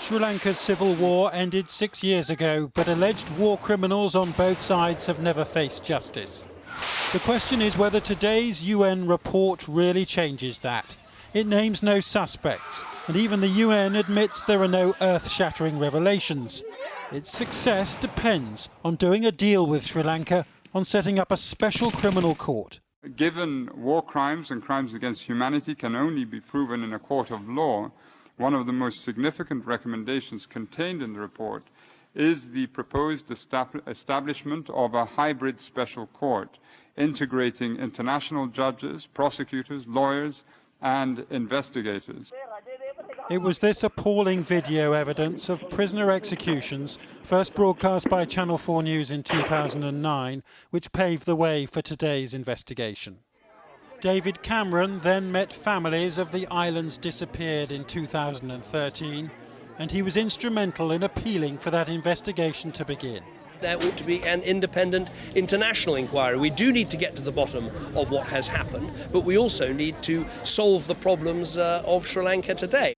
Sri Lanka's civil war ended 6 years ago, but alleged war criminals on both sides have never faced justice. The question is whether today's UN report really changes that. It names no suspects, and even the UN admits there are no earth-shattering revelations. Its success depends on doing a deal with Sri Lanka on setting up a special criminal court. Given war crimes and crimes against humanity can only be proven in a court of law, one of the most significant recommendations contained in the report is the proposed establishment of a hybrid special court, integrating international judges, prosecutors, lawyers, and investigators. It was this appalling video evidence of prisoner executions, first broadcast by Channel 4 News in 2009, which paved the way for today's investigation. David Cameron then met families of the island's disappeared in 2013, and he was instrumental in appealing for that investigation to begin. There ought to be an independent international inquiry. We do need to get to the bottom of what has happened, but we also need to solve the problems of Sri Lanka today.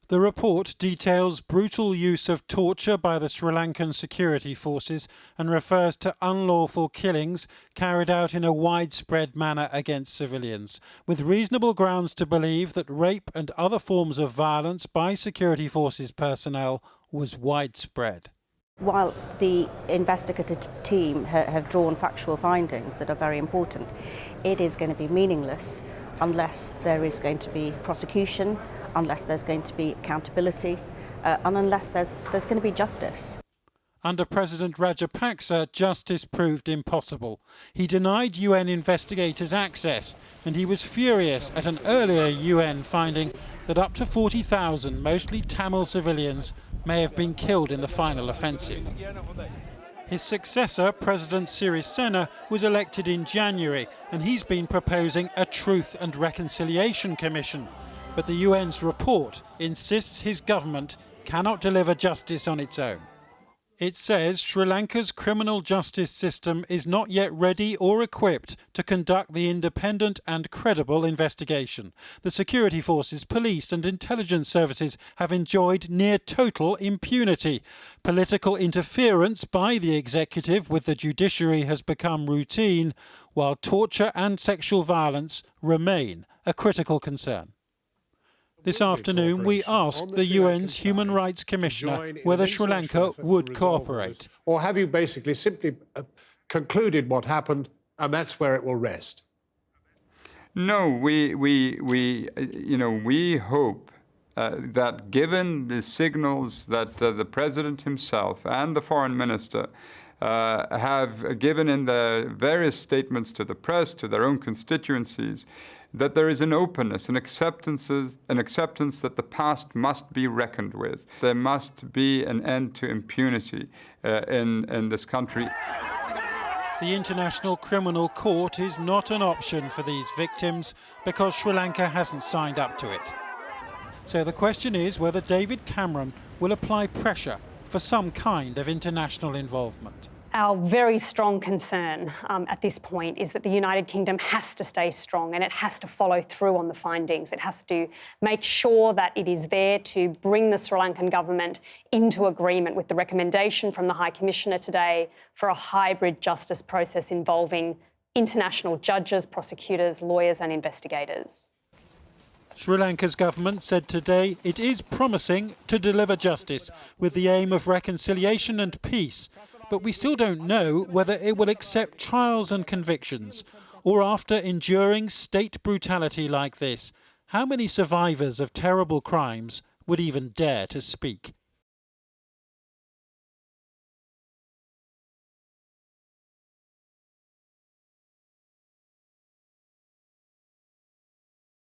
The report details brutal use of torture by the Sri Lankan security forces and refers to unlawful killings carried out in a widespread manner against civilians, with reasonable grounds to believe that rape and other forms of violence by security forces personnel was widespread. Whilst the investigative team have drawn factual findings that are very important, it is going to be meaningless unless there is going to be prosecution, unless there's going to be accountability, and unless there's going to be justice. Under President Rajapaksa, justice proved impossible. He denied UN investigators access, and he was furious at an earlier UN finding that up to 40,000, mostly Tamil civilians, may have been killed in the final offensive. His successor, President Sirisena, was elected in January, and he's been proposing a Truth and Reconciliation Commission. But the UN's report insists his government cannot deliver justice on its own. It says Sri Lanka's criminal justice system is not yet ready or equipped to conduct the independent and credible investigation. The security forces, police and intelligence services have enjoyed near total impunity. Political interference by the executive with the judiciary has become routine, while torture and sexual violence remain a critical concern. This afternoon, we asked the UN's Human Rights Commissioner whether Sri Lanka would cooperate. Or have you basically simply concluded what happened and that's where it will rest? No, we hope that given the signals that the President himself and the Foreign Minister have given in the various statements to the press, to their own constituencies, that there is an openness, an acceptance that the past must be reckoned with. There must be an end to impunity in this country. The International Criminal Court is not an option for these victims because Sri Lanka hasn't signed up to it. So the question is whether David Cameron will apply pressure for some kind of international involvement. Our very strong concern at this point is that the United Kingdom has to stay strong and it has to follow through on the findings. It has to make sure that it is there to bring the Sri Lankan government into agreement with the recommendation from the High Commissioner today for a hybrid justice process involving international judges, prosecutors, lawyers and investigators. Sri Lanka's government said today it is promising to deliver justice with the aim of reconciliation and peace. But we still don't know whether it will accept trials and convictions, or after enduring state brutality like this, how many survivors of terrible crimes would even dare to speak?